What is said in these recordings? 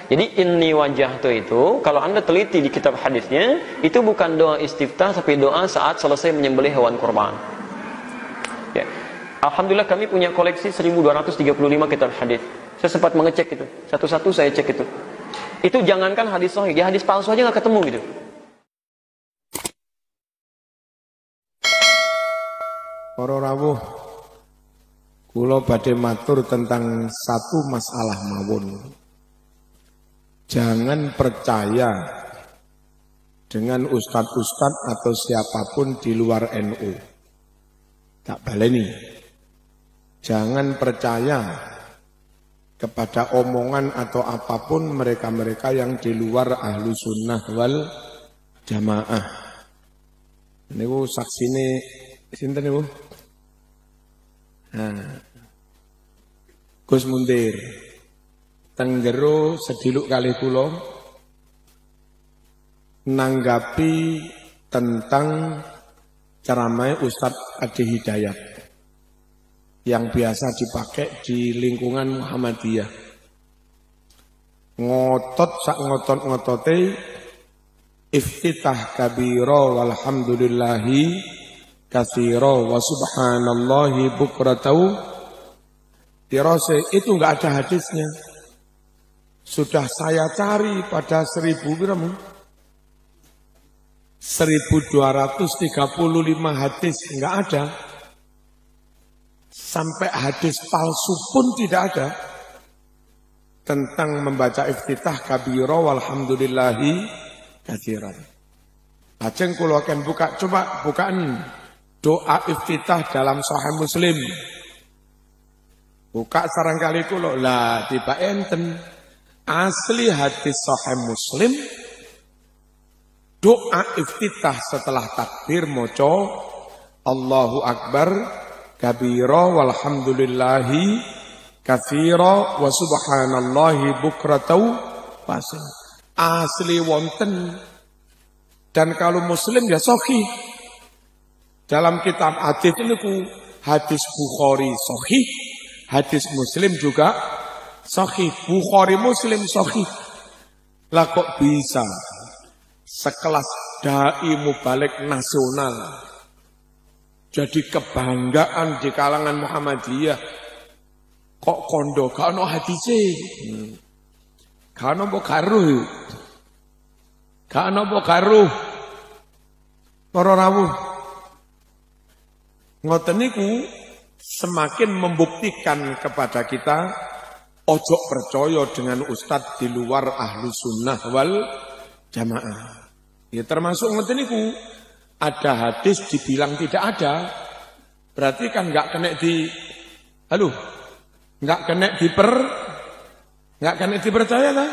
Jadi inni wajjahtu itu kalau Anda teliti di kitab hadisnya, itu bukan doa istiftah tapi doa saat selesai menyembelih hewan kurban. Ya. Alhamdulillah kami punya koleksi 1235 kitab hadis. Saya sempat mengecek itu. Satu-satu saya cek itu. Itu jangankan hadis sahih, ya hadis palsu aja nggak ketemu gitu. Para rawuh, kula badhe matur tentang satu masalah mawon. Jangan percaya dengan ustadz-ustadz atau siapapun di luar NU. Tak baleni. Jangan percaya kepada omongan atau apapun mereka-mereka yang di luar ahlu sunnah wal jamaah. Ini saksine sinten niku? Nah, Gus Mundir, tenggero sediluk kali kula nanggapi tentang ceramah Ustadz Adi Hidayat yang biasa dipakai di lingkungan Muhammadiyah. Ngotot sak ngotot-ngotote iftitah kabiro walhamdulillahi katsira wa subhanallahi bukratan dirose, itu enggak ada hadisnya. Sudah saya cari pada 1235 hadis enggak ada. Sampai hadis palsu pun tidak ada tentang membaca iftitah kabira walhamdulillahi katsiran. Ajeng kula akan buka, coba bukaan doa iftitah dalam Sahih Muslim. Buka sarangkali kula lah tiba enten asli hadis Sahih Muslim doa iftitah setelah takbir maca Allahu Akbar kabira walhamdulillahi katsira wa subhanallahi bukratan wasil. Asli wonten. Dan kalau Muslim ya sahih. Dalam kitab hadis ini hadis Bukhari sahih, hadis Muslim juga sahih. Bukhari Muslim sahih. Lah kok bisa sekelas dai mubalik nasional jadi kebanggaan di kalangan Muhammadiyah kok kondo gak ono hadise. Gak ono mbok garuh. Gak ono mbok garuh. Para rawuh, ngoten niku semakin membuktikan kepada kita ojo percaya dengan ustadz di luar ahlu sunnah wal jamaah. Ya termasuk ngoten niku ada hadis dibilang tidak ada, berarti kan nggak kena nggak kena dipercaya lah.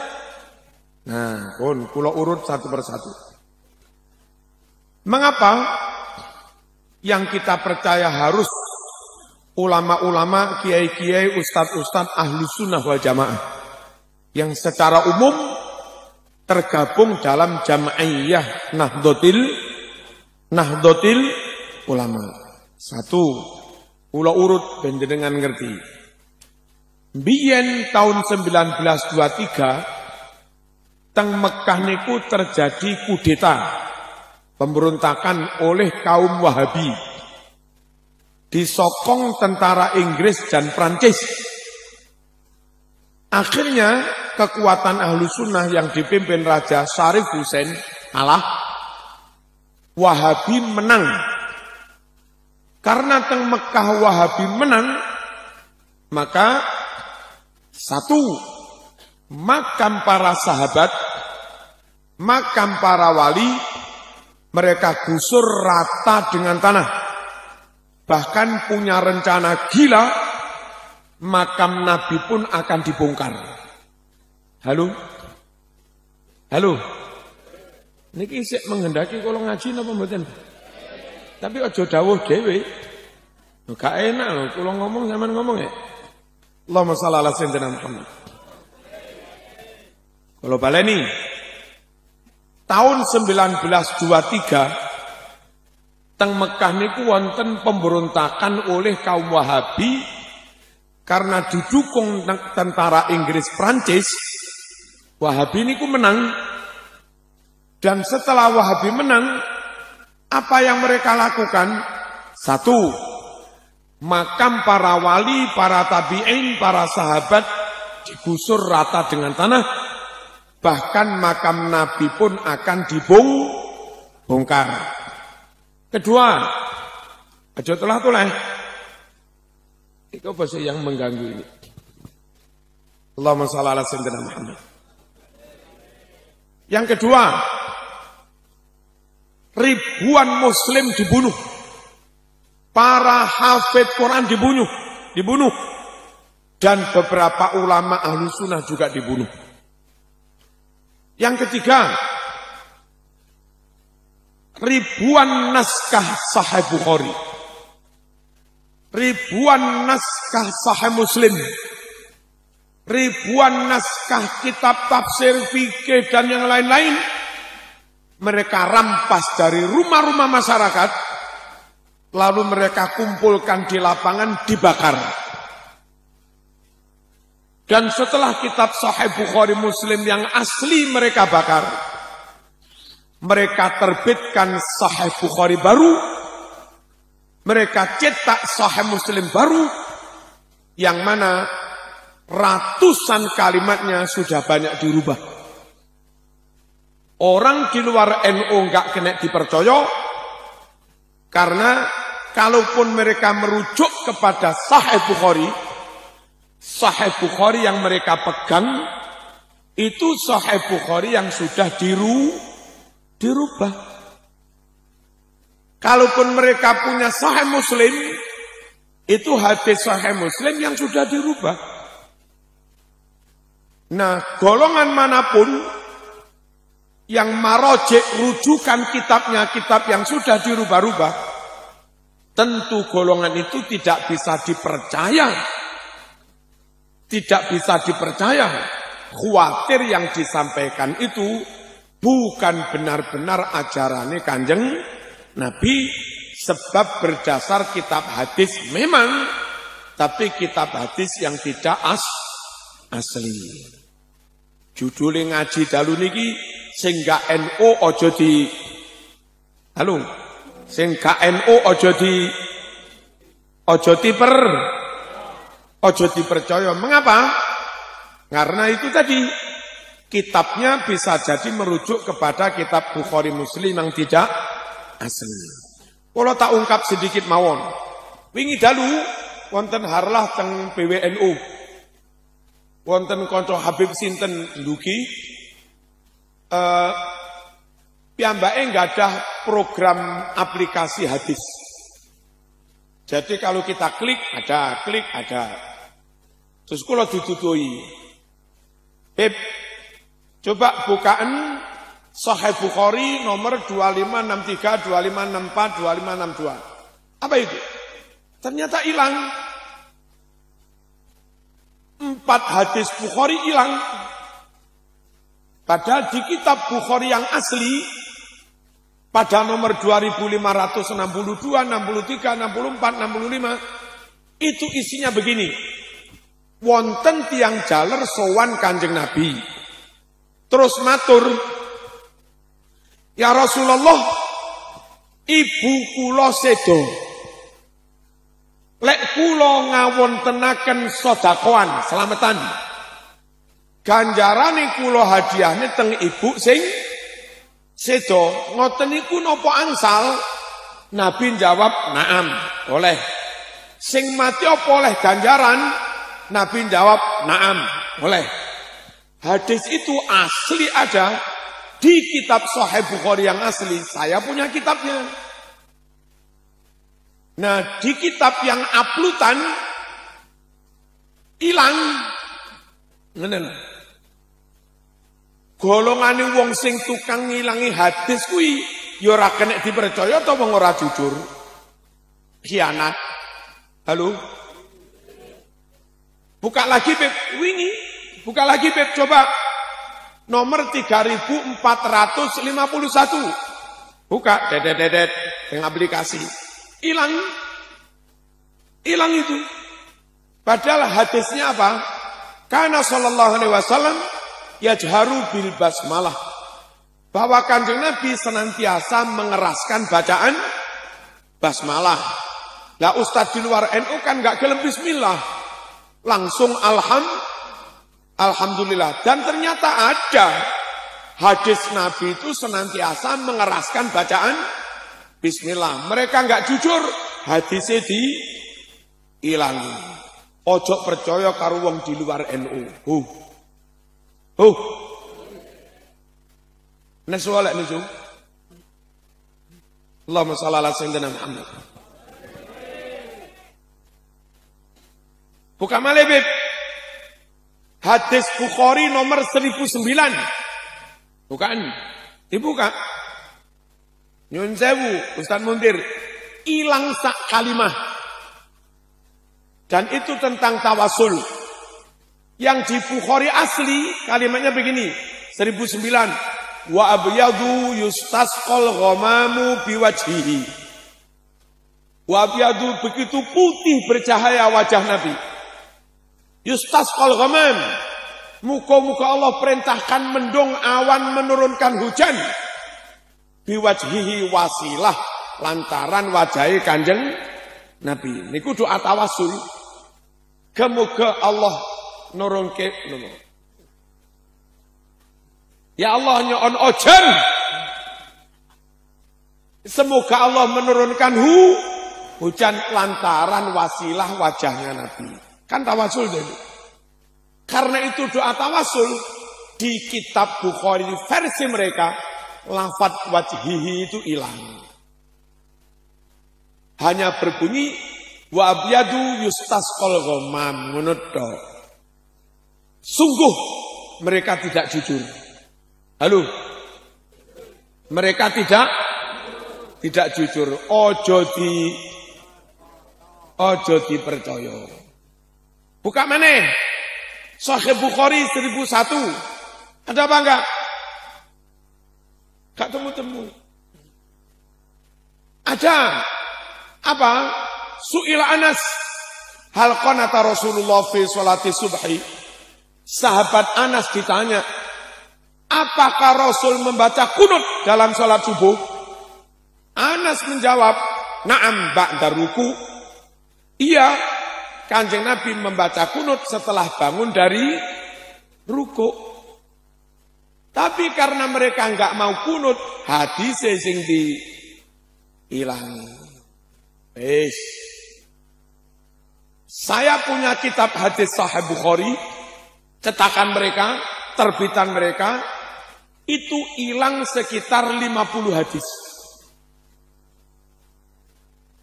Nah, kula urut satu persatu. Mengapa yang kita percaya harus ulama-ulama, kiai-kiai, ustadz-ustadz ahlu sunnah wal jamaah yang secara umum tergabung dalam jam'iyah Nahdlatul Ulama. Satu, kula urut panjenengan ngerti. Biyen tahun 1923 teng Mekah niku terjadi kudeta, pemberontakan oleh kaum Wahabi. Disokong tentara Inggris dan Prancis. Akhirnya kekuatan ahlu sunnah yang dipimpin Raja Syarif Hussein kalah. Wahabi menang. Karena teng Mekah Wahabi menang, maka satu, makam para sahabat, makam para wali, mereka gusur rata dengan tanah. Bahkan punya rencana gila, makam Nabi pun akan dibongkar. Halo? Niki isih menghendaki kalau ngaji napa mboten? Tapi aja dawuh dhewe. Gak enak lho kula ngomong sampean ngomong ya. Allahumma shalli ala sayyidina Muhammad. Kalau baleni tahun 1923 teng Mekah niku wonten pemberontakan oleh kaum Wahabi karena didukung tentara Inggris Prancis. Wahabi ini ku menang. Dan setelah Wahabi menang, apa yang mereka lakukan? Satu, makam para wali, para tabi'in, para sahabat digusur rata dengan tanah. Bahkan makam Nabi pun akan dibongkar. Kedua, aja tulah-tulah. Itu bahasa yang mengganggu ini. Allahumma shalli ala sayyidina Muhammad. Yang kedua, ribuan muslim dibunuh. Para hafid Quran dibunuh. Dan beberapa ulama ahlu sunnah juga dibunuh. Yang ketiga, ribuan naskah Sahih Bukhari, ribuan naskah Sahih Muslim, ribuan naskah kitab tafsir, fikih dan yang lain-lain, mereka rampas dari rumah-rumah masyarakat, lalu mereka kumpulkan di lapangan, dibakar. Dan setelah kitab Sahih Bukhari Muslim yang asli mereka bakar, mereka terbitkan Sahih Bukhari baru, mereka cetak Sahih Muslim baru, yang mana ratusan kalimatnya sudah banyak dirubah. Orang di luar NU enggak kena dipercaya, karena kalaupun mereka merujuk kepada Sahih Bukhari yang mereka pegang, itu Sahih Bukhari yang sudah dirubah. Kalaupun mereka punya Sahih Muslim, itu hadis Sahih Muslim yang sudah dirubah. Nah, golongan manapun yang marojek rujukan kitabnya, kitab yang sudah dirubah-rubah, tentu golongan itu tidak bisa dipercaya. Tidak bisa dipercaya. Khawatir yang disampaikan itu bukan benar-benar ajarannya Kanjeng Nabi, sebab berdasar kitab hadis memang, tapi kitab hadis yang tidak asli. Judulnya ngaji dalu niki sing gak NU aja di sing gak NU aja dipercaya. Mengapa? Karena itu tadi, kitabnya bisa jadi merujuk kepada kitab Bukhari Muslim yang tidak asli. Kalau tak ungkap sedikit mawon. Wingi dalu wonten harlah teng PWNU. Wonten kanca Habib sinten ndugi piyambake nggadah program aplikasi hadis. Jadi kalau kita klik ada. Terus kula ditutuhi. Beb, coba bukaan Sahih Bukhari nomor 2563, 2564, 2562. Apa itu? Ternyata hilang. 4 hadis Bukhari hilang. Padahal di kitab Bukhari yang asli, pada nomor 2562, 63, 64, 65, itu isinya begini. Wonten tiang jaler sowan Kanjeng Nabi. Terus matur, ya Rasulullah, ibu kula sedo. Lek kula ngawontenaken sedekahan selamatan. Ganjarane kula hadiahne teng ibu sing sedo. Ngoten niku napa angsal? Nabi jawab, "Naam, oleh." Sing mati apa oleh ganjaran? Nabi jawab, "Naam, boleh." Hadis itu asli ada di kitab Sahih Bukhari yang asli. Saya punya kitabnya. Nah, di kitab yang uploadan hilang. Ngene. Golongane wong sing tukang ngilangi hadis kuwi ya ora kena dipercaya ta wong ora jujur. Khianat. Halo? Buka lagi Beb, wingi. Buka lagi Beb, coba. Nomor 3451. Buka, dedet, dengan aplikasi. Hilang itu. Padahal hadisnya apa? Karena sallallahu alaihi wasallam yajharu bil basmalah. Bahwa Kanjeng Nabi senantiasa mengeraskan bacaan basmalah. Lah Ustadz di luar NU kan nggak gelem bismillah. Langsung alhamdulillah. Dan ternyata ada hadis Nabi itu senantiasa mengeraskan bacaan bismillah. Mereka nggak jujur, hadisnya diilangi. Ojo percaya karo wong di luar NU. Nesualek niku. Allahumma shalli ala sayyidina Muhammad. Buka malebib. Hadis Bukhari nomor 1009. Bukan. Dibuka. Nyun sewu, Ustaz Muntir. Hilang sak kalimah. Dan itu tentang tawasul. Yang di Bukhari asli kalimatnya begini. 1009. Wa abyadu yustasqal ghamamu biwajhihi. Wa abyadu begitu putih bercahaya wajah Nabi. Yustasqal ghamam. Muka-muka Allah perintahkan mendung awan menurunkan hujan. Biwajhihi wasilah lantaran wajahi Kanjeng Nabi. Niku doa tawasul. Kemuga Allah nurunke Ya Allah nyon ojen. Semoga Allah menurunkan hujan lantaran wasilah wajahnya Nabi. Kan tawasul jadi. Karena itu doa tawasul di kitab Bukhari versi mereka lafaz wajhihi itu hilang. Hanya berbunyi wa abyadu yustasqal ghamam ngono tok. Sungguh mereka tidak jujur. Halo. Mereka tidak jujur. Ojo dipercaya. Buka maneh. Sahih Bukhari 1001. Ada apa enggak? Enggak temu-temu. Ada. Apa? Su'ila Anas. Hal qanata Rasulullah fi sholati subhi. Sahabat Anas ditanya, apakah Rasul membaca kunut dalam sholat subuh? Anas menjawab, na'am ba'da ruku. Iya, Kanjeng Nabi membaca kunut setelah bangun dari ruku. Tapi karena mereka enggak mau kunut, hadis sing diilangi. Saya punya kitab hadis Sahih Bukhari, cetakan mereka, terbitan mereka, itu hilang sekitar 50 hadis.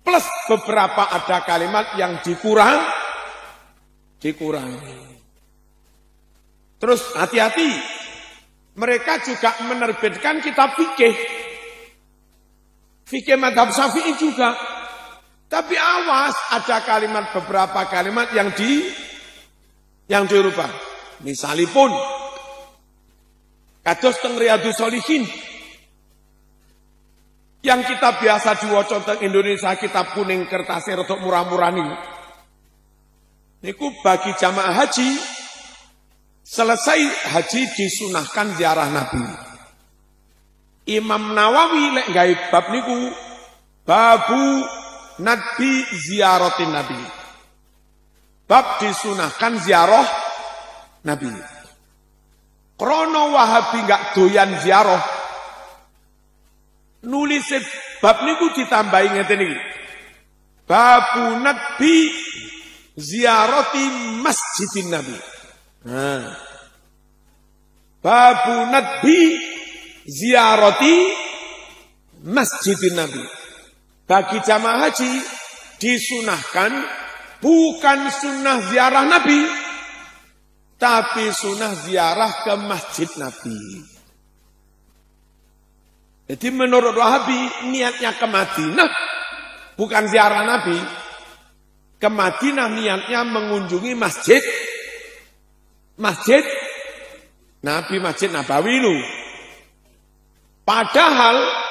Plus beberapa ada kalimat yang dikurangi. Terus hati-hati, mereka juga menerbitkan kitab fikih. Fikih madhab Syafi'i juga. Tapi awas, ada beberapa kalimat yang dirubah. Misalipun kados teng Riyadhus Shalihin yang kita biasa diwaca teng Indonesia, kitab kuning kertasnya rada murah-murah niku bagi jamaah haji selesai haji disunahkan ziarah Nabi. Imam Nawawi lek gawe bab niku babu nadbi ziaratin Nabi. Bab disunahkan ziarah Nabi. Krono Wahabi enggak doyan ziarah. Nulis bab niku ditambahi ngeten iki. Babu nadbi ziarati masjidin Nabi. Babu nadbi ziarati masjidin Nabi. Bagi jamaah haji disunahkan bukan sunnah ziarah Nabi, tapi sunnah ziarah ke masjid Nabi. Jadi menurut Wahabi niatnya ke Madinah bukan ziarah Nabi. Ke Madinah niatnya mengunjungi masjid Nabi, Masjid Nabawi lu. Padahal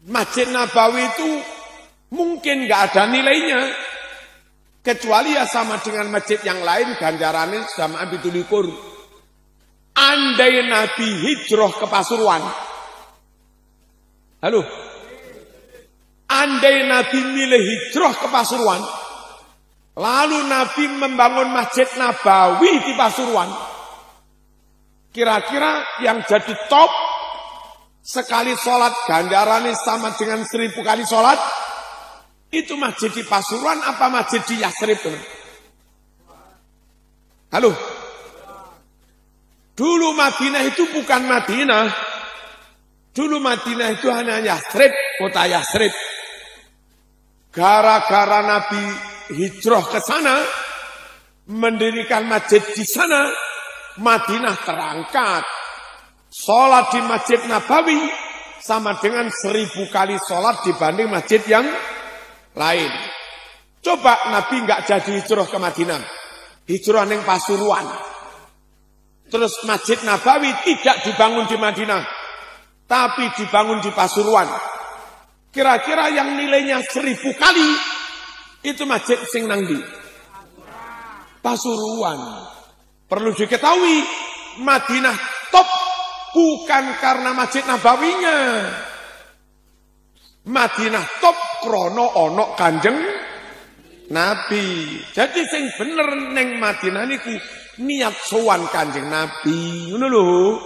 Masjid Nabawi itu mungkin nggak ada nilainya, kecuali ya sama dengan masjid yang lain ganjarannya sama 17. andai Nabi hijrah ke Pasuruan. Halo. Andai Nabi milih hijrah ke Pasuruan, lalu Nabi membangun Masjid Nabawi di Pasuruan, kira-kira yang jadi top sekali sholat ganjarannya sama dengan 1000 kali sholat, itu masjid di Pasuruan apa masjid di Yasrib? Halo. Dulu Madinah itu bukan Madinah. Dulu Madinah itu hanya Yasrib, kota Yasrib. Gara-gara Nabi hijrah ke sana, mendirikan masjid di sana, Madinah terangkat. Sholat di Masjid Nabawi sama dengan 1000 kali sholat dibanding masjid yang lain. Coba Nabi nggak jadi hijrah ke Madinah, hijrah yang Pasuruan. Terus Masjid Nabawi tidak dibangun di Madinah, tapi dibangun di Pasuruan. Kira-kira yang nilainya 1000 kali, itu masjid sing nang ndi? Pasuruan. Perlu diketahui, Madinah top bukan karena Masjid Nabawinya. Madinah top krono ono Kanjeng Nabi. Jadi sing bener neng Madinah niku niat sowan Kanjeng Nabi, ngono lho.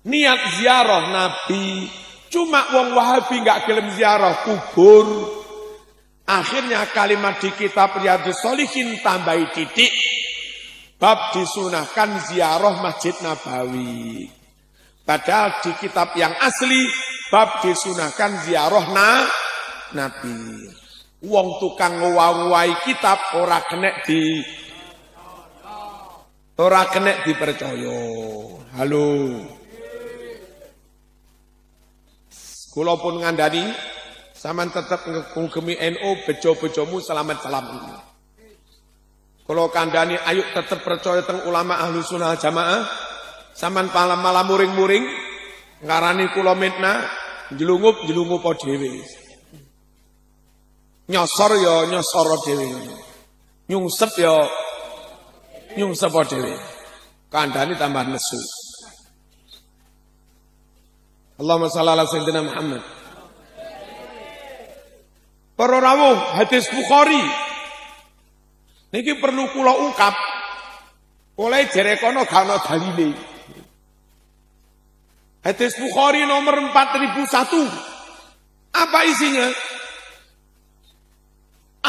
Niat ziarah Nabi. Cuma wong Wahabi enggak gelem ziarah kubur. Akhirnya kalimat di kitab Riyadhus Shalihin tambahi titik. Bab disunahkan ziarah Masjid Nabawi. Padahal di kitab yang asli bab disunahkan ziarah Nabi. Wong tukang ngowai kitab ora kena dipercaya. Halo. Kula pun ngandani sampean tetep ngugemi NU, bejo-bejomu selamat-selamat. Kula kandhani ayo tetep percaya teng ulama Ahlus Sunnah Jamaah. Sampean malam muring-muring ngarani kula mitnah, jelungup dhewe. Nyosor ya nyosor dhewe. Nyungsep ya nyungsep dhewe. Kandhani tambah nesu. Allahumma shalli ala sayyidina Muhammad. Para rawuh hadis Bukhari niki perlu kula ungkap. Oleh jere kono gak ana dalile. Hadis Bukhari nomor 4001. Apa isinya?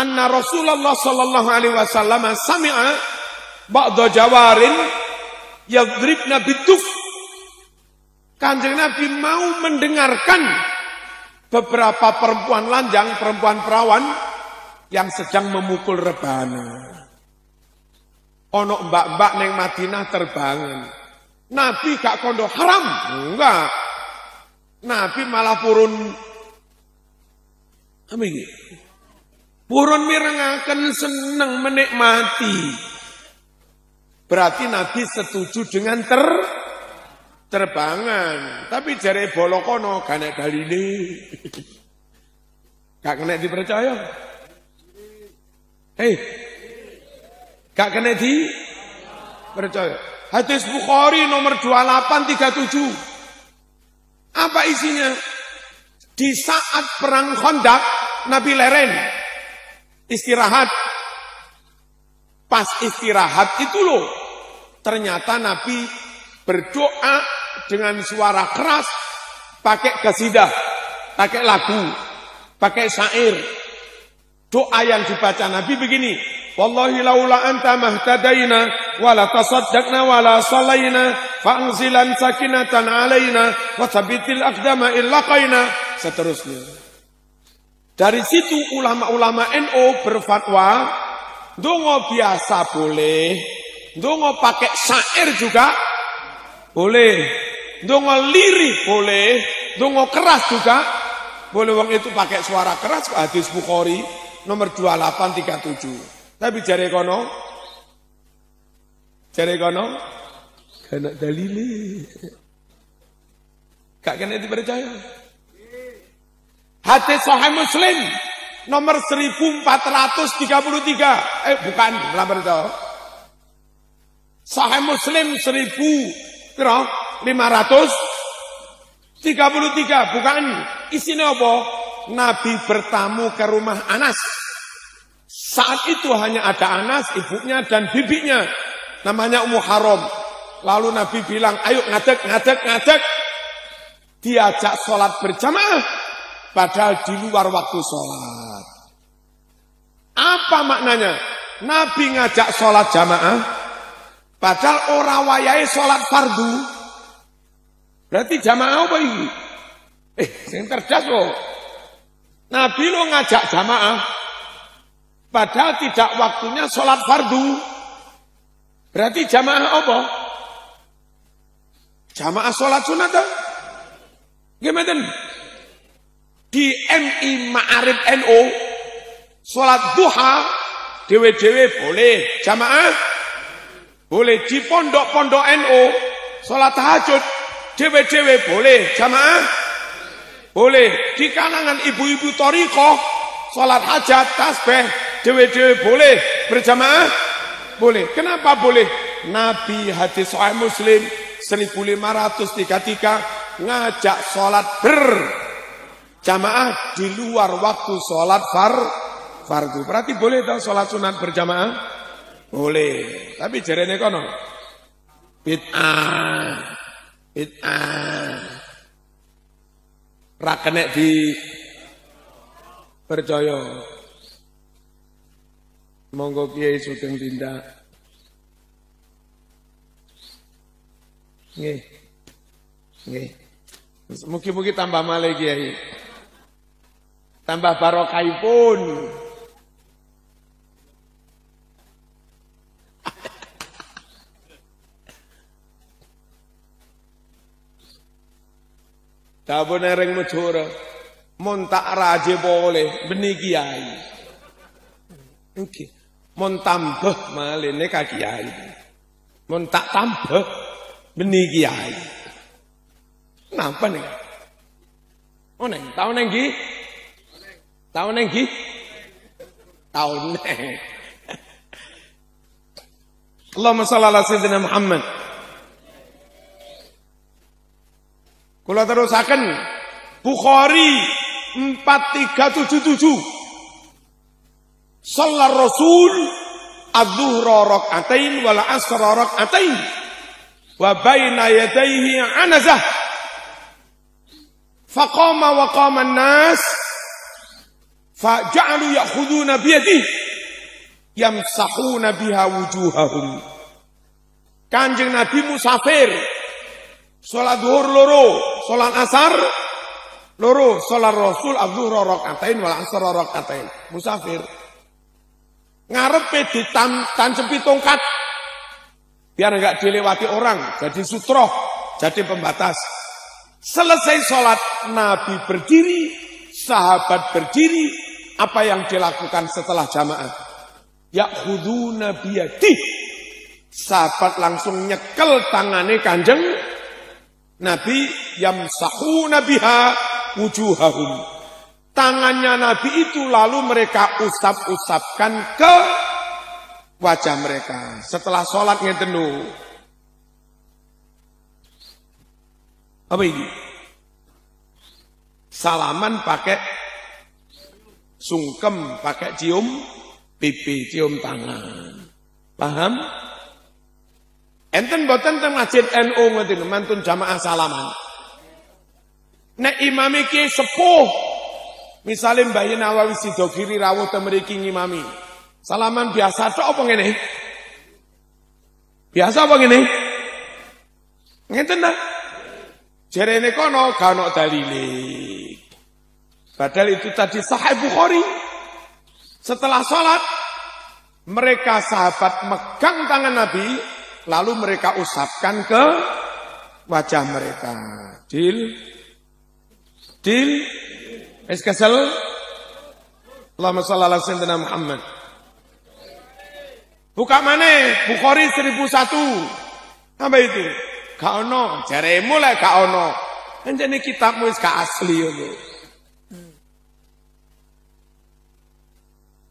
Anna Rasulullah sallallahu alaihi wasallam sami'a ba'da jawarin yadribna biduf. Kanjeng Nabi mau mendengarkan beberapa perempuan lanjang, perempuan perawan yang sedang memukul rebana. Ono mbak-mbak neng Madinah terbangun. Nabi gak kondo haram, enggak. Nabi malah purun apa iki? Purun mirengaken seneng menikmati. Berarti Nabi setuju dengan terbangan. Tapi jare bolokono gak nek dalile. Gak kena dipercaya. Gak kena dipercaya. Hadis Bukhari nomor 2837. Apa isinya? Di saat perang Khandaq, Nabi leren. Istirahat. Pas istirahat itu loh. Ternyata Nabi berdoa dengan suara keras. Pakai qasidah. Pakai lagu. Pakai syair. Doa yang dibaca Nabi begini. Wallahi laula anta mahtadaina wala tasaddaqna wala sallaina fa'anzilan sakinatan alaina wa thabbitil aqdama illaqaina. Seterusnya. Dari situ ulama-ulama NU berfatwa ndonga biasa boleh, ndonga pakai syair juga boleh, ndonga lirik boleh, ndonga keras juga boleh. Wong itu pakai suara keras. Hadis Bukhari nomor 2837. Tapi jare kono kena dalile. Gak kena dipercaya. Hadis Sahih Muslim nomor 1433. Bukan, ora percaya. Sahih Muslim 1533. Bukan isinya apa? Nabi bertamu ke rumah Anas. Saat itu hanya ada Anas, ibunya dan bibinya. Namanya Ummu Haram. Lalu Nabi bilang, ayo ngadeg. Diajak sholat berjamaah. Padahal di luar waktu sholat. Apa maknanya? Nabi ngajak sholat jamaah. Padahal orang wayai sholat fardu. Berarti jamaah apa ini? Yang cerdas loh. Nabi lo ngajak jamaah. Padahal tidak waktunya sholat fardu. Berarti jamaah apa? Jamaah sholat sunat. Gimana? Di MI Ma'arif NU, sholat duha, dewe-dewe boleh. Jamaah, boleh. Di pondok-pondok NU, sholat tahajud, dewe-dewe boleh. Jamaah, boleh. Di kalangan ibu-ibu thariqah, sholat hajat, tasbih, dewe-dewe boleh. Berjamaah, boleh. Kenapa boleh? Nabi hadis Sahih Muslim 1533 ngajak sholat berjamaah di luar waktu sholat fardu. Berarti boleh tahu sholat sunat berjamaah? Boleh. Tapi jarene kono bid'ah. Ra kenek di percaya. Monggo Kiai Sugeng tindak. Nggih. Mugi-mugi tambah malih Kiai. Tambah barokahipun. Dapun ring mujur. Mun tak raje boleh beni Kiai. Nggih. Mun tambah maline ka Kiai. Mun tak tambah beni Kiai. Napa nih? Oh neng, tahu neng gi? Tahu neng gi? Tahu neng. Allahumma shalli ala sayyidina Muhammad. Kula terusaken Bukhari 4377. Shallar Rasul adzuhra rak'atain wal asra rak'atain wa baina yadayhi anazah. Faqama wa qama an-nas faja'alu ya'khuduna biyadihi yamsahuna biha wujuhahum. Kanjeng Nabi musafir. Salat zuhur loro, salat asar loro, salat Rasul adzuhra rak'atain wal asra rak'atain. Musafir. Ngarepe ditancepi tongkat biar enggak dilewati orang, jadi sutroh, jadi pembatas. Selesai sholat, Nabi berdiri, sahabat berdiri. Apa yang dilakukan setelah jamaah? Ya'khuduna biyadih. Sahabat langsung nyekel tangannya Kanjeng Nabi. Yamsahuna biha wujuhahum. Tangannya Nabi itu lalu mereka usap-usapkan ke wajah mereka. Setelah sholat ngeten. Apa ini? Salaman pakai sungkem, pakai cium pipi, cium tangan. Paham? Enten boten teng masjid NU ngoten mantun jamaah salaman. Nek imam iki sepuh, misalnya Mbah Nawawi Sidogiri rawuh teng mriki ngimami. Salaman biasa tok apa ngene? Biasa apa ngene? Ngeten ta? Jarene kono gak ono dalile. Padahal itu tadi Sahih Bukhari. Setelah sholat, mereka sahabat megang tangan Nabi, lalu mereka usapkan ke wajah mereka. Deal. Es kesel. Allahumma shalli ala sayyidina Muhammad. Buka mana? Bukhari 1001. Apa itu? Gak ono, jaremu lah gak ono. Anjane kitabmu wis gak asli ngono.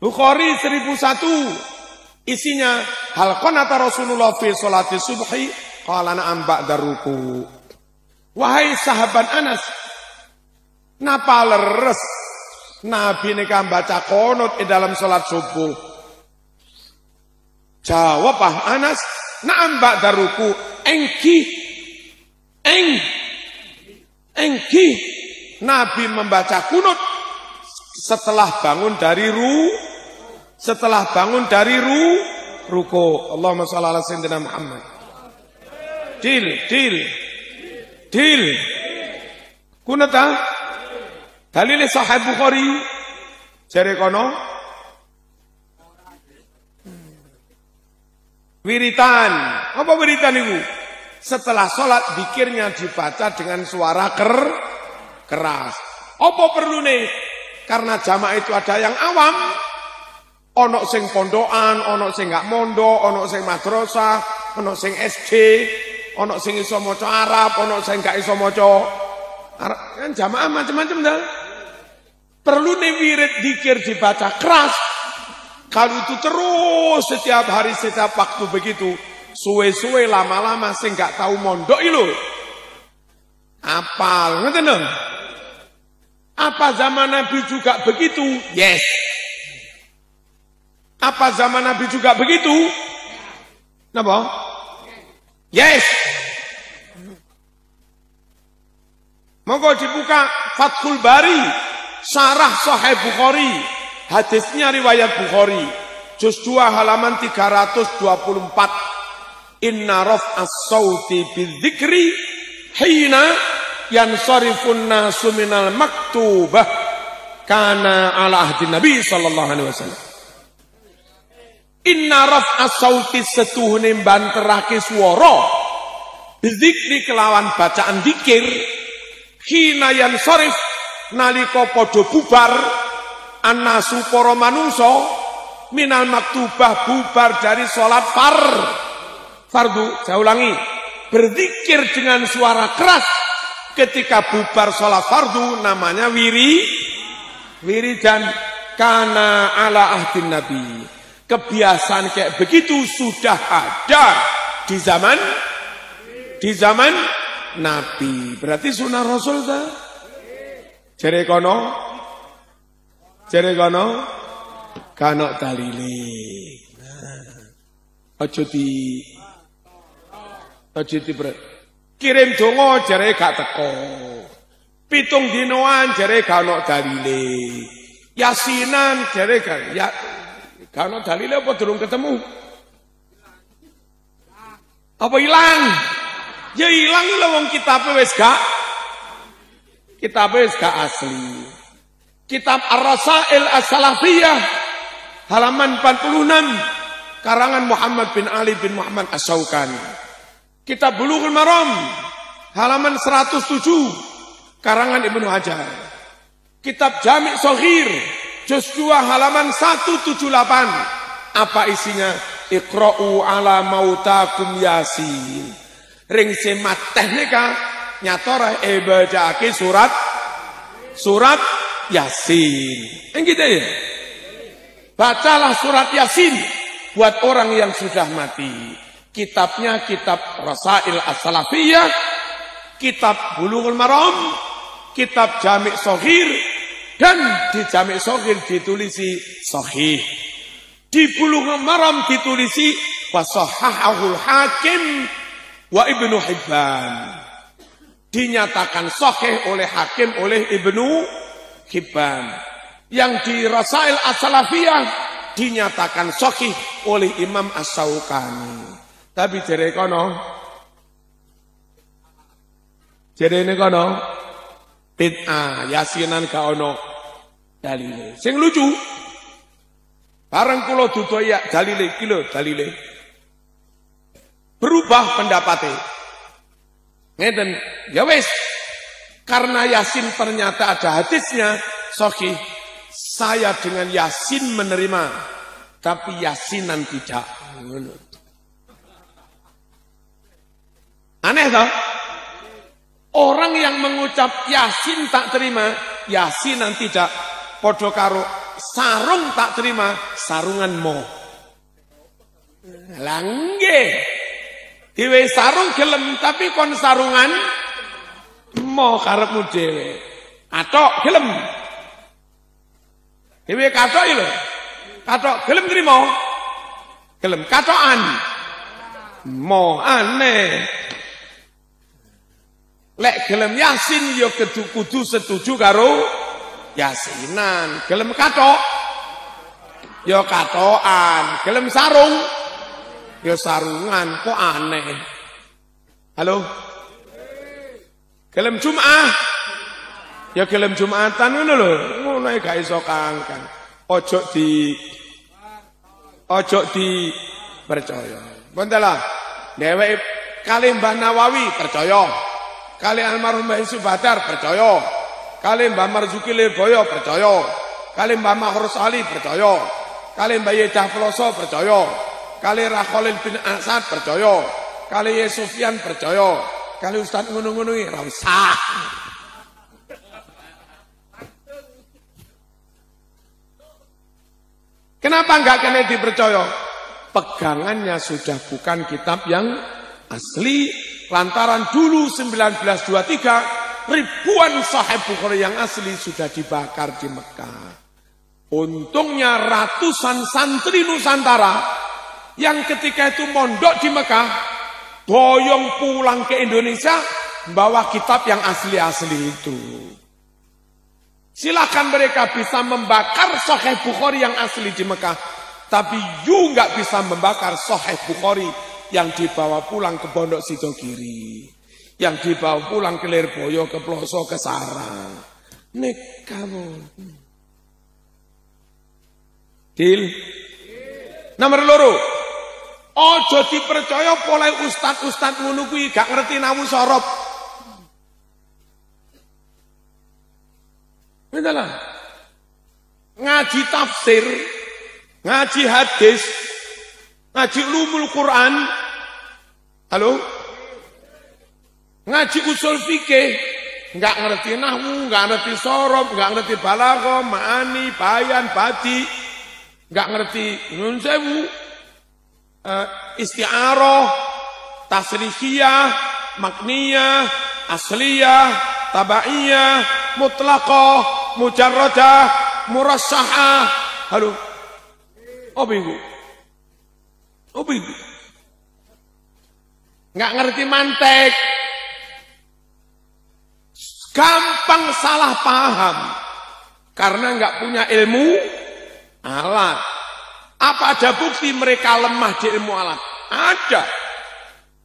Bukhari 1001. Isinya hal qanata Rasulullah fi sholati subhi qala na'am ba'da ruku. Wahai sahabat Anas, napa leres Nabi nika baca qunut di dalam salat subuh? Jawab Anas, na'am ba'da ruku. Engki Nabi membaca qunut setelah bangun dari ruku. Allahumma shalli ala sayyidina Muhammad. Dil. Qunut dalile Sahih Bukhari jare kono wiritan. Apa wiritan itu? Setelah sholat zikirnya dibaca dengan suara keras. Apa perlu nih? Karena jamaah itu ada yang awam, ono sing pondokan, ono sing gak mondok, ono sing madrasah, ono sing SD, ono sing iso maca Arab, ono sing gak iso maca Arab. Kan jamaah macam-macam dah. Perlu nih wirid zikir dibaca keras. Kalau itu terus setiap hari, setiap waktu begitu, suwe-suwe lama-lama sing gak tahu mondok itu. Apal, ngerti dong? Apa zaman Nabi juga begitu? Yes. Apa zaman Nabi juga begitu? Napa? Yes. Monggo dibuka Fathul Bari, Syarah Sahih Bukhari. Hadisnya riwayat Bukhari. Juz 2 halaman 324. Inna raf'as sauti bidzikri hina yansarifun nasu minal maktubah kana ala ahdi Nabi sallallahu alaihi wasallam. Inna raf'as sauti setuhune banterake swara bidzikri kelawan bacaan zikir hina yansarif nalika padha bubar annasu para manungsa minal maktubah bubar dari salat fardu. Saya ulangi, berzikir dengan suara keras ketika bubar sholat fardu namanya wiridan kana ala ahdin Nabi. Kebiasaan kayak begitu sudah ada di zaman Nabi. Berarti sunnah Rasul ta? Jere kono kanok dalile. Aja di kirim donga jare gak teko. 7 dinoan jare gak ono dalile. Yasinan jare gak ono dalile apa durung ketemu? Apa ilang? Ya ilang lho wong kitabe wis gak asli. Kitab Ar-Rasail As-Salafiyah halaman 46 karangan Muhammad bin Ali bin Muhammad As-Syaukani. Kitab Bulughul Maram halaman 107 karangan Ibnu Hajar. Kitab Jami' Shaghir juz 2 halaman 178. Apa isinya? Iqra'u ala mautakum Yasin. Ring semat teknika nyatora ibadake surat Yasin. Yang gitu ya. Bacalah surat Yasin buat orang yang sudah mati. Kitabnya kitab Rasail As-Salafiyah, kitab Bulughul Maram, kitab Jami' Shaghir, dan di Jami' Shaghir ditulisi Sahih. Di Bulughul Maram ditulisi Wasahahahul Hakim wa Ibnu Hibban. Dinyatakan sahih oleh Hakim, oleh Ibnu Hibban. Yang di Rasail As-Salafiyah dinyatakan sahih oleh Imam As-Syaukani. Tapi jere kono bid'ah Yasinan gak ono dalile. Sing lucu bareng kula duduk ya dalile iki lho dalile. Berubah pendapatnya. Ngeten, ya wis. Karena Yasin ternyata ada hadisnya sahih. Saya dengan Yasin menerima, tapi Yasinan tidak. Aneh toh? Orang yang mengucap Yasin tak terima, Yasinan tidak. Podo karo sarung tak terima, sarungan mo. Lah nggih. Diwe sarung gelem tapi kon sarungan mau karepmu dhewe. Kathok gelem. Diwe kathok lho. Kathok gelem trimo. Gelem kathokan. Mau aneh. Lek gelem yasin ya kudu setuju karo yasinan. Gelem kathok ya kathokan. Gelem sarung ya sarungan. Kok aneh. Halo? Gelem Jum'ah ya gelem Jum'atan ngono lho. Ngono gak iso kangkang. Ojo di percaya. Bentelah. Dheweke kalih Mbah Nawawi percaya. Kalih almarhum Mbah Yusuf Badar percaya. Kalih Mbah Marzuki Lirboyo percaya. Kalih Mbah Mahrus Ali percaya. Kalih Mbah Yedah Peloso percaya. Kalih Rakholil bin Asad percaya. Kalih Sufyan percaya. Kalih Ustaz ngono-ngono iki ora usah. Kenapa enggak kena dipercaya? Pegangannya sudah bukan kitab yang asli. Lantaran dulu 1923 ribuan Sahih Bukhari yang asli sudah dibakar di Mekah. Untungnya ratusan santri Nusantara yang ketika itu mondok di Mekah boyong pulang ke Indonesia membawa kitab yang asli-asli itu. Silakan mereka bisa membakar Sahih Bukhari yang asli di Mekah, tapi you nggak bisa membakar Sahih Bukhari yang dibawa pulang ke Pondok Sidogiri, yang dibawa pulang ke Lirboyo, ke Ploso, ke Sarang. Nek kamu. Deal. Nomor loro. Ojo dipercaya oleh ustad-ustad ngono kuwi gak ngerti nawu sorop. Betul. Ngaji tafsir, ngaji hadis, ngaji ulumul Quran. Halo? Ngaji usul fikih, enggak ngerti nahwu, enggak ngerti sorop, enggak ngerti balaghah, ma'ani, bayan, badi, enggak ngerti nun sewu, isti'arah, tasrifiyah, makniyah, asliyah, tabaiyah, mutlaqah, mujarradah, murassahah. Halo? Apa itu? Apa itu? Nggak ngerti mantek. Gampang salah paham. Karena nggak punya ilmu alat. Apa ada bukti mereka lemah di ilmu alat? Ada.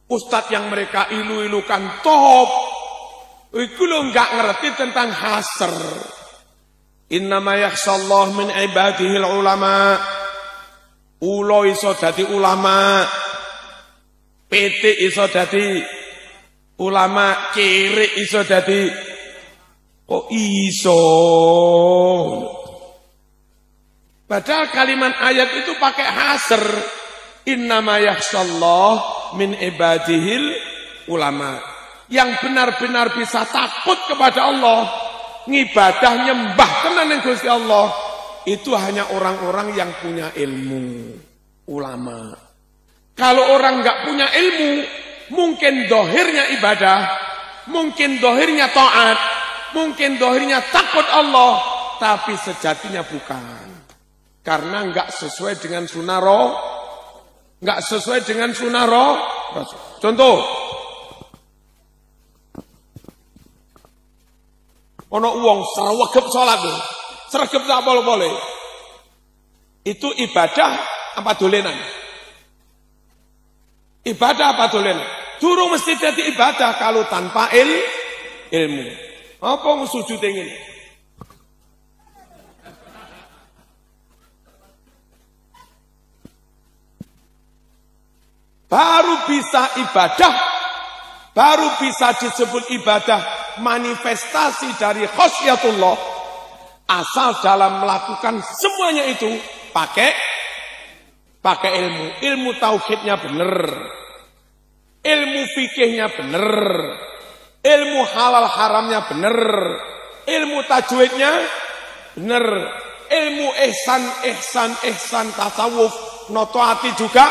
Ustadz yang mereka ilu-ilukan top. Itu lo nggak ngerti tentang hasr. Innama yakhshallah min ibadihil ulama. Ulo iso dadi ulama. PT iso dadi ulama, cirik iso dadi kok iso. Padahal kalimat ayat itu pakai hasr. Innama yakhshallah min ibadihil ulama. Yang benar-benar bisa takut kepada Allah, ngibadah nyembah tenan ning Gusti Allah, itu hanya orang-orang yang punya ilmu, ulama. Kalau orang nggak punya ilmu, mungkin dohirnya ibadah, mungkin dohirnya taat, mungkin dohirnya takut Allah, tapi sejatinya bukan. Karena nggak sesuai dengan sunnah roh, nggak sesuai dengan sunnah roh. Contoh, ono uang sregep salat, sregep tak boleh. Itu ibadah apa dolenan? Ibadah apa dolenan? Durung mesti jadi ibadah kalau tanpa ilmu. Apa sujud ingin? Baru bisa ibadah, baru bisa disebut ibadah, manifestasi dari khosyatullah, asal dalam melakukan semuanya itu pakai ilmu. Ilmu tauhidnya benar, ilmu fikihnya benar, ilmu halal haramnya benar, ilmu tajwidnya benar, ilmu ihsan tasawuf notoati juga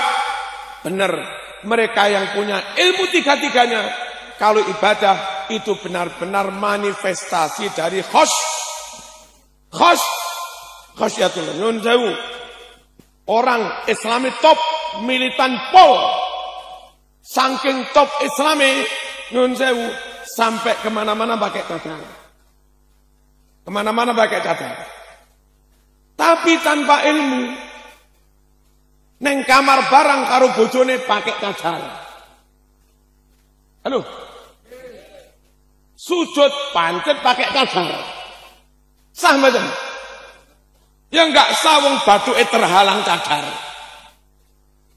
benar. Mereka yang punya ilmu tiga-tiganya, kalau ibadah itu benar-benar manifestasi dari khosyatul nun sewu. Orang Islami top, militan pol, saking top Islami nun sewu, sampai kemana-mana pakai cadar. Kemana-mana pakai cadar. Tapi tanpa ilmu. Neng kamar barang karo bojone pakai cadar. Halo. Sujud pancet pakai cadar. Sah macam. Ya enggak sah wong batuke terhalang cadar.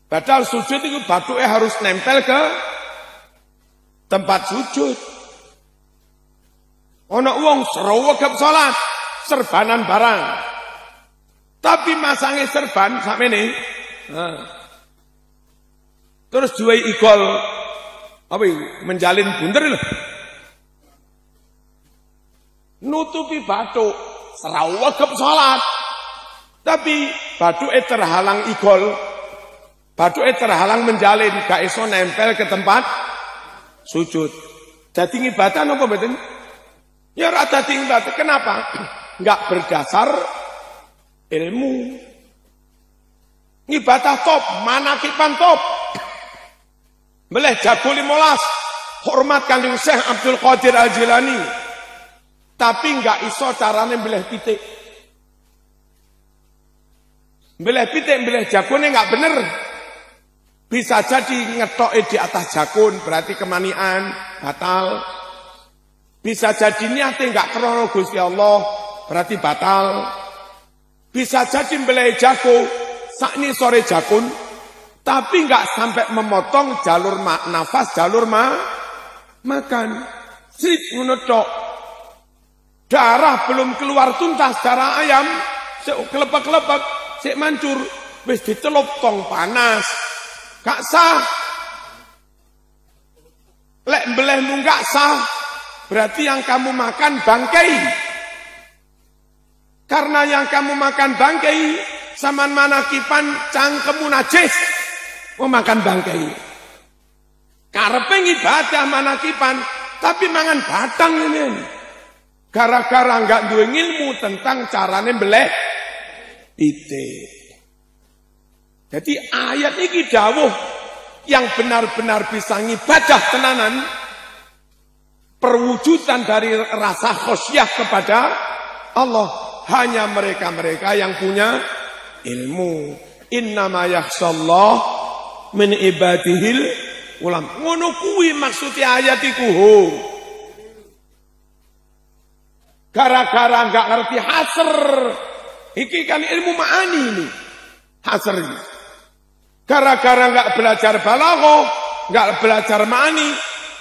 Padahal sujud itu batuke harus nempel ke tempat sujud. Ono wong srawegep salat, serbanan barang. Tapi masange serban sakmene. Nah. Terus juai igol apa menjalin bunder lho. Nutupi bathuk, srawegep salat. Tapi bathuke terhalang igol. Bathuke terhalang menjalin, gak iso nempel ke tempat sujud. Dadi ibadah napa mboten? Ya ora dadi ibadah. Kenapa? Enggak berdasar ilmu. Ibadah top, manakipan top. Meleh jago 15, hormat Kanjeng Syekh Abdul Qadir Al-Jilani. Tapi enggak iso carane meleh pitik. Meleh pitik, meleh jagone enggak bener. Bisa jadi ngetoke di atas jagon, berarti kemanian, batal. Bisa jadi niate enggak krana Gusti Allah, berarti batal. Bisa jadi meleh jago sakni sore jakun, tapi enggak sampai memotong jalur nafas, jalur makan. Sip ngono tok. Darah belum keluar tuntas, darah ayam sik kelepek-kelepek, sik mancur, wis dicelup tong panas. Gak sah. Lek mbelehmu gak sah, berarti yang kamu makan bangkai. Karena yang kamu makan bangkai, saman manakipan cangkemmu najis, mau makan bangkai. Karepe ibadah manakipan, tapi mangan batang ini. Gara-gara enggak duwe ilmu tentang carane mbeleh pitik. Jadi ayat ini dawuh yang benar-benar bisa ngibadah tenanan, perwujudan dari rasa khosyah kepada Allah hanya mereka-mereka yang punya ilmu. Innama yakhshallah min ibadihil ulam. Ngono kuwi maksudnya ayat iku. Gara-gara enggak ngerti hasr. Iki kan ilmu ma'ani ini. Hasr ini. Gara-gara enggak belajar balaghah, enggak belajar ma'ani,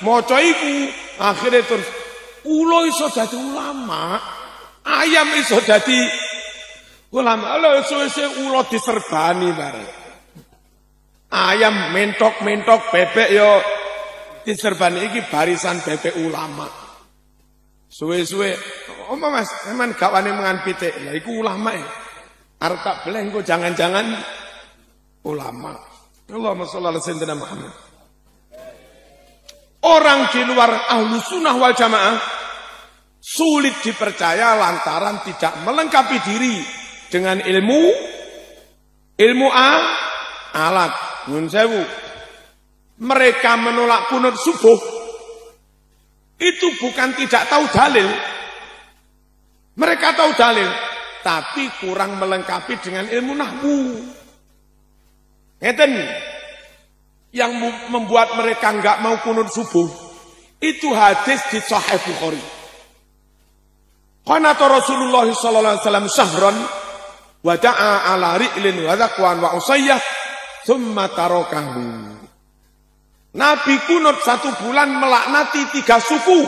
maca iku, akhirnya terus ulo iso dadi ulama, ayam iso dadi ulama. Lha suwe-suwe ulo diserbani bareng. Ayam mentok-mentok, bebek yo diserbani, iki barisan bebek ulama. Suwe-suwe, Mas, emang gak wani mangan pitik. Lah iku ulama ya. Arep tak beleh engko jangan-jangan ulama. Allahumma shalli ala sayyidina Muhammad. Orang di luar Ahlus Sunnah wal Jamaah sulit dipercaya lantaran tidak melengkapi diri dengan ilmu alat. Nyun sewu. Mereka menolak kunut subuh itu bukan tidak tahu dalil. Mereka tahu dalil, tapi kurang melengkapi dengan ilmu nahwu. Ngeten, yang membuat mereka enggak mau kunut subuh, itu hadis di Sahih Bukhari. Qanata Rasulullah sallallahu alaihi wasallam syahran wa da'a ala ri'lin wa zakwan wa usayyah thumma tarakahu. Nabi kunut 1 bulan melaknati 3 suku.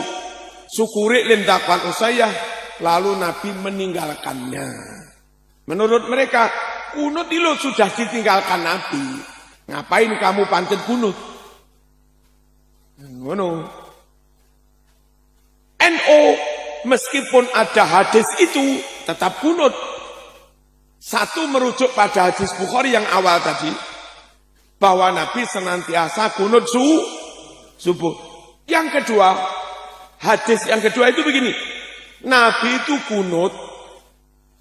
Suku Ri'lin, Zakwan, Usayyah. Lalu Nabi meninggalkannya. Menurut mereka, kunut itu sudah ditinggalkan Nabi. Ngapain kamu pancet kunut? NO, meskipun ada hadis itu, tetap kunut. Satu merujuk pada hadis Bukhari yang awal tadi. bahwa Nabi senantiasa kunut subuh. Yang kedua, hadis yang kedua itu begini. Nabi itu kunut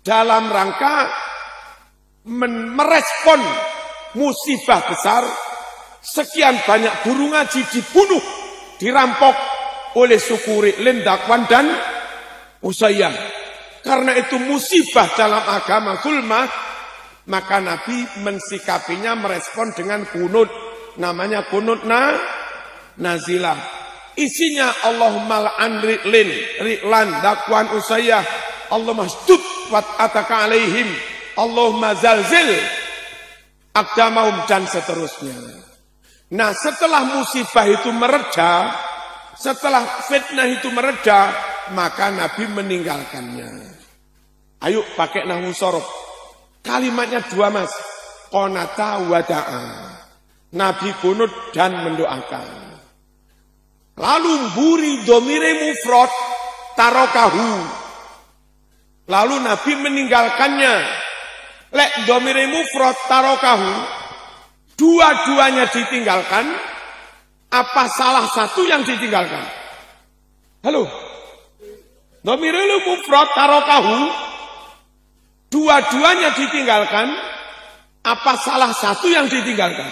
dalam rangka merespon musibah besar. Sekian banyak guru ngaji dibunuh, dirampok oleh suku Ri'lin, Dakwan dan Usayyah. Karena itu musibah dalam agama zulmah, maka Nabi mensikapinya merespon dengan kunut. Namanya kunut nazilah. Isinya Allahumma la'an Ri'lan, Dakwan, Usayyah, Allahumma shdud wat'ataka alaihim, Allahumma zalzil aqdamahum, dan seterusnya. Nah, setelah musibah itu mereda, setelah fitnah itu mereda, maka Nabi meninggalkannya. Ayo pakai nahwu sorof. Kalimatnya dua, Mas. Qonata wada'a. Nabi kunut dan mendoakan. Lalu buri domire mufrad tarokahu. Lalu Nabi meninggalkannya. Lek domire mufrad tarokahu. Dua-duanya ditinggalkan, apa salah satu yang ditinggalkan? Halo? Dhamirul mufrad tarokahu, dua-duanya ditinggalkan, apa salah satu yang ditinggalkan?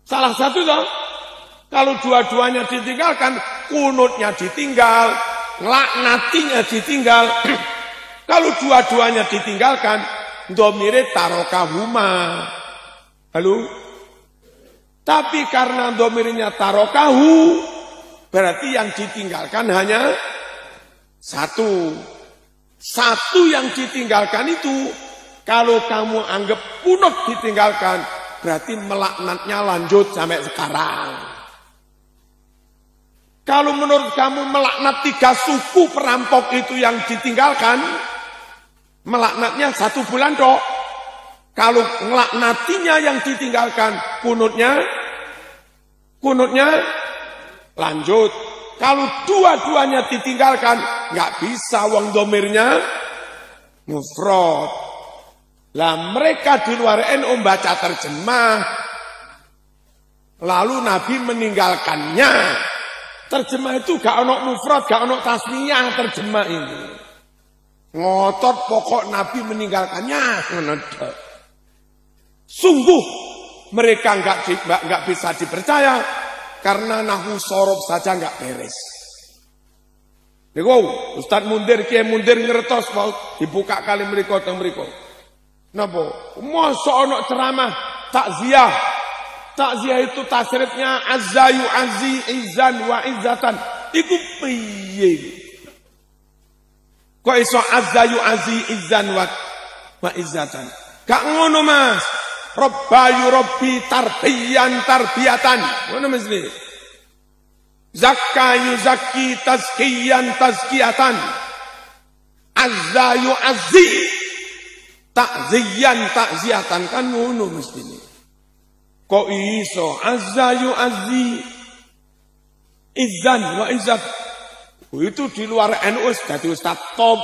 Salah satu toh? Kalau dua-duanya ditinggalkan, kunutnya ditinggal, laknatinya ditinggal. Kalau dua-duanya ditinggalkan, dhamire tarokahuma. Halo? Tapi karena domirnya tarokahu, berarti yang ditinggalkan hanya satu. Satu yang ditinggalkan itu, kalau kamu anggap kunut ditinggalkan, berarti melaknatnya lanjut sampai sekarang. Kalau menurut kamu melaknat 3 suku perampok itu yang ditinggalkan, melaknatnya 1 bulan dok. Kalau ngelaknatinya yang ditinggalkan, kunutnya lanjut. Kalau dua-duanya ditinggalkan, nggak bisa wong domirnya mufrad. Lah mereka di luar NU baca terjemah, lalu Nabi meninggalkannya. Terjemah itu gak ono mufrad, gak ono tasniyah terjemah ini. Ngotot pokok Nabi meninggalkannya. Sungguh mereka nggak bisa dipercaya karena nahwu sorof saja nggak beres. Niku Ustaz Mundir, Kiai Mundir ngertos mau dibuka kali mriko teng mriko. Napa? Mosok ana ceramah takziah. Takziah itu tasrifnya azzayu azzi izan wa izzatan. Iku piye? Kok iso azzayu azzi izan wa izzatan? Gak ngono, Mas. Rabbayu rabbi tarbiyan tarbiyatan. Ngono mesti. Zakka yuzakki tazkiyan tazkiyatan. Azza yu'azzi ta'ziyan ta'ziyatan, kan ngono mesti. Kok iso azza yu'azzi izzan wa izzat. Itu di luar NU dadi Ustaz top.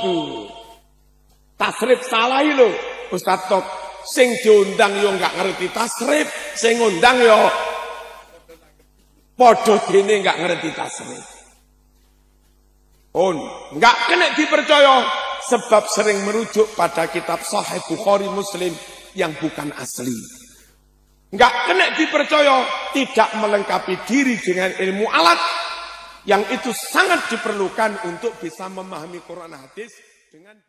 Tasrif salah lho Ustaz top. Sing diundang yo enggak ngerti tasrif, sing ngundang yo padha dene enggak ngerti tasrif. Enggak kena dipercaya sebab sering merujuk pada kitab Sahih Bukhari Muslim yang bukan asli. Enggak kena dipercaya tidak melengkapi diri dengan ilmu alat yang itu sangat diperlukan untuk bisa memahami Quran hadis dengan